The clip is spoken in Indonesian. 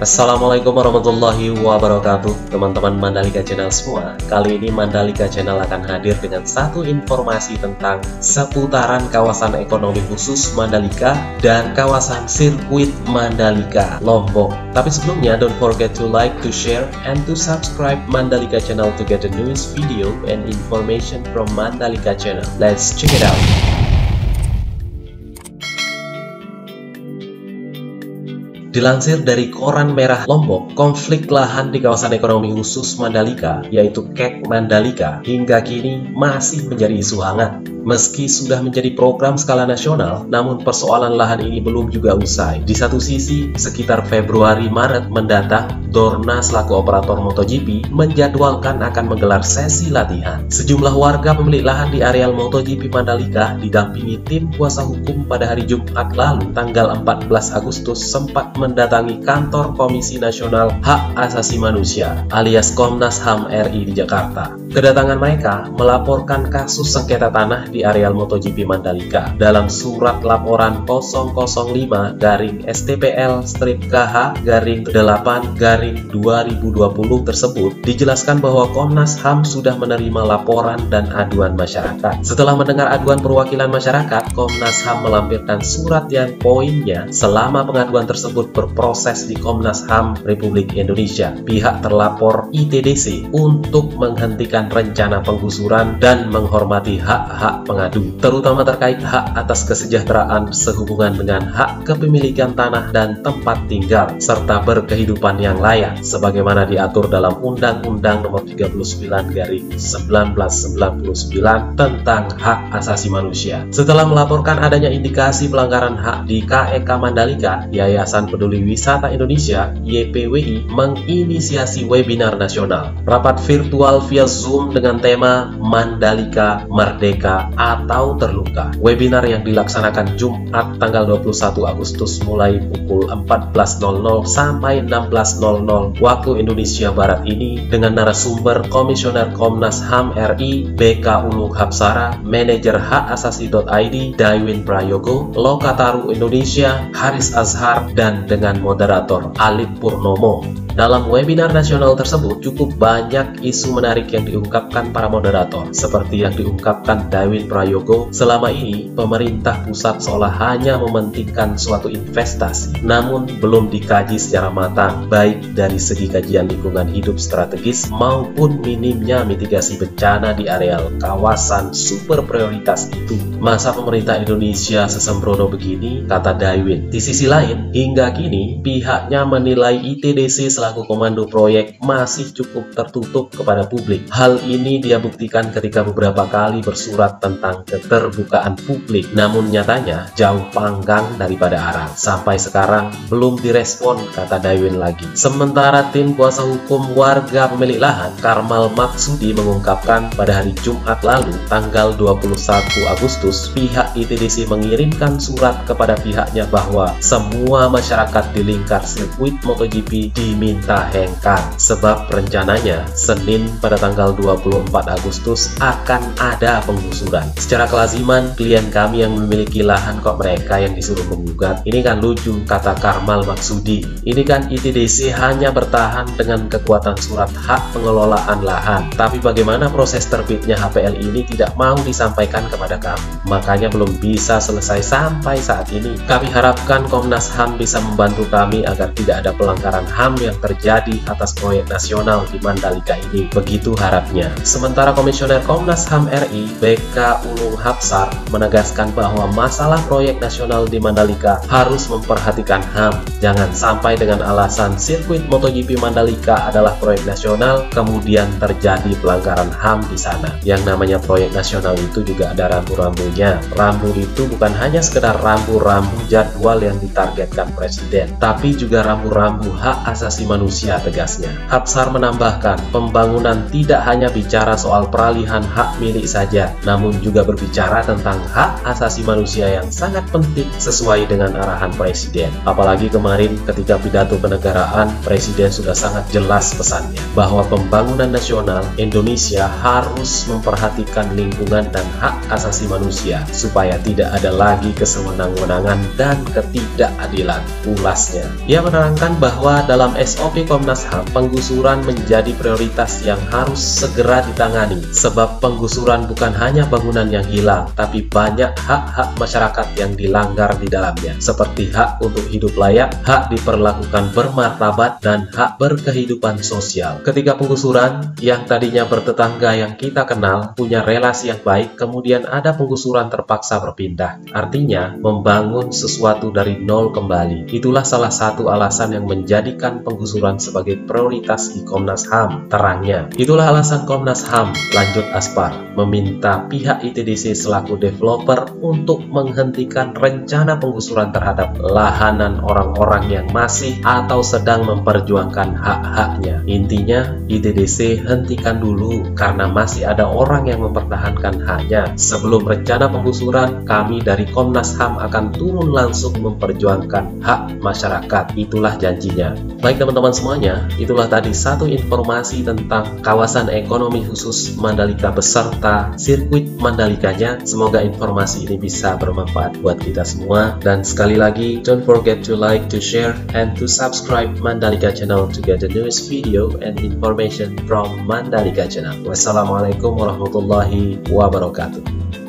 Assalamualaikum warahmatullahi wabarakatuh, teman-teman Mandalika Channel semua. Kali ini Mandalika Channel akan hadir dengan satu informasi tentang seputaran kawasan ekonomi khusus Mandalika dan kawasan sirkuit Mandalika, Lombok. Tapi sebelumnya, don't forget to like, to share, and to subscribe Mandalika Channel to get the newest video and information from Mandalika Channel. Let's check it out. Dilansir dari Koran Merah Lombok, konflik lahan di kawasan ekonomi khusus Mandalika, yaitu KEK Mandalika, hingga kini masih menjadi isu hangat. Meski sudah menjadi program skala nasional, namun persoalan lahan ini belum juga usai. Di satu sisi, sekitar Februari-Maret mendatang, Dorna selaku operator MotoGP menjadwalkan akan menggelar sesi latihan. Sejumlah warga pemilik lahan di areal MotoGP Mandalika didampingi tim kuasa hukum pada hari Jumat lalu, tanggal 14 Agustus, sempat mendatangi kantor Komisi Nasional Hak Asasi Manusia alias Komnas HAM RI di Jakarta. Kedatangan mereka melaporkan kasus sengketa tanah di areal MotoGP Mandalika. Dalam surat laporan 005-STPL-KH-8-2020 tersebut dijelaskan bahwa Komnas HAM sudah menerima laporan dan aduan masyarakat. Setelah mendengar aduan perwakilan masyarakat, Komnas HAM melampirkan surat yang poinnya selama pengaduan tersebut berproses di Komnas HAM Republik Indonesia, pihak terlapor ITDC untuk menghentikan rencana penggusuran dan menghormati hak-hak pengadu, terutama terkait hak atas kesejahteraan sehubungan dengan hak kepemilikan tanah dan tempat tinggal, serta berkehidupan yang layak, sebagaimana diatur dalam Undang-Undang Nomor 39/1999 tentang Hak Asasi Manusia. Setelah melaporkan adanya indikasi pelanggaran hak di KEK Mandalika, Yayasan Peduli Wisata Indonesia (YPWI) menginisiasi webinar nasional, rapat virtual via Zoom dengan tema Mandalika Merdeka atau Terluka. Webinar yang dilaksanakan Jumat tanggal 21 Agustus mulai pukul 14.00 sampai 16.00 waktu Indonesia Barat ini dengan narasumber Komisioner Komnas HAM RI BK Ulung Hapsara, Manajer HakAsasi.id Daiwin Prayogo, Lokataru Indonesia Haris Azhar, dan dengan moderator Alip Purnomo. Dalam webinar nasional tersebut cukup banyak isu menarik yang diungkapkan para moderator. Seperti yang diungkapkan Daiwin Prayogo, selama ini pemerintah pusat seolah hanya mementingkan suatu investasi, namun belum dikaji secara matang, baik dari segi kajian lingkungan hidup strategis maupun minimnya mitigasi bencana di areal kawasan super prioritas itu. Masa pemerintah Indonesia sesembrono begini, kata Daiwin. Di sisi lain, hingga kini pihaknya menilai ITDC selaku komando proyek masih cukup tertutup kepada publik. Hal ini dia buktikan ketika beberapa kali bersurat tentang keterbukaan publik, namun nyatanya jauh panggang daripada arang. Sampai sekarang belum direspon, kata Daiwin lagi. Sementara tim kuasa hukum warga pemilik lahan, Karmal Maksudi, mengungkapkan pada hari Jumat lalu, tanggal 21 Agustus, pihak ITDC mengirimkan surat kepada pihaknya bahwa semua masyarakat di lingkar sirkuit MotoGP diminta hengkang, sebab rencananya Senin pada tanggal 24 Agustus akan ada penggusuran. Secara kelaziman, klien kami yang memiliki lahan kok mereka yang disuruh menggugat. Ini kan lucu, kata Karmal Maksudi. Ini kan ITDC hanya bertahan dengan kekuatan surat hak pengelolaan lahan. Tapi bagaimana proses terbitnya HPL ini tidak mau disampaikan kepada kami. Makanya belum bisa selesai sampai saat ini. Kami harapkan Komnas HAM bisa membantu kami agar tidak ada pelanggaran HAM yang terjadi atas proyek nasional di Mandalika ini. Begitu harapnya. Sementara Komisioner Komnas HAM RI BK Ulung Hapsar menegaskan bahwa masalah proyek nasional di Mandalika harus memperhatikan HAM. Jangan sampai dengan alasan sirkuit MotoGP Mandalika adalah proyek nasional kemudian terjadi pelanggaran HAM di sana. Yang namanya proyek nasional itu juga ada rambu-rambunya. Rambu itu bukan hanya sekedar rambu-rambu jadwal yang ditargetkan presiden, tapi juga rambu-rambu hak asasi asasi manusia, tegasnya. Hapsar menambahkan, pembangunan tidak hanya bicara soal peralihan hak milik saja, namun juga berbicara tentang hak asasi manusia yang sangat penting sesuai dengan arahan Presiden. Apalagi kemarin ketika pidato kenegaraan, Presiden sudah sangat jelas pesannya bahwa pembangunan nasional Indonesia harus memperhatikan lingkungan dan hak asasi manusia supaya tidak ada lagi kesewenang-wenangan dan ketidakadilan, ulasnya. Ia menerangkan bahwa dalam SOP Komnas HAM, penggusuran menjadi prioritas yang harus segera ditangani, sebab penggusuran bukan hanya bangunan yang hilang, tapi banyak hak-hak masyarakat yang dilanggar di dalamnya, seperti hak untuk hidup layak, hak diperlakukan bermartabat, dan hak berkehidupan sosial. Ketika penggusuran yang tadinya bertetangga yang kita kenal, punya relasi yang baik, kemudian ada penggusuran terpaksa berpindah, artinya membangun sesuatu dari nol kembali. Itulah salah satu alasan yang menjadikan penggusuran sebagai prioritas di Komnas HAM, terangnya. Itulah alasan Komnas HAM, lanjut Aspar, meminta pihak ITDC selaku developer untuk menghentikan rencana penggusuran terhadap lahanan orang-orang yang masih atau sedang memperjuangkan hak-haknya. Intinya, ITDC hentikan dulu karena masih ada orang yang mempertahankan haknya. Sebelum rencana penggusuran, kami dari Komnas HAM akan turun langsung memperjuangkan hak masyarakat. Itulah janjinya. Baik teman-teman semuanya, itulah tadi satu informasi tentang kawasan ekonomi khusus Mandalika beserta sirkuit Mandalikanya. Semoga informasi ini bisa bermanfaat buat kita semua. Dan sekali lagi, don't forget to like, to share, and to subscribe Mandalika channel to get the newest video and information from Mandalika channel. Wassalamualaikum warahmatullahi wabarakatuh.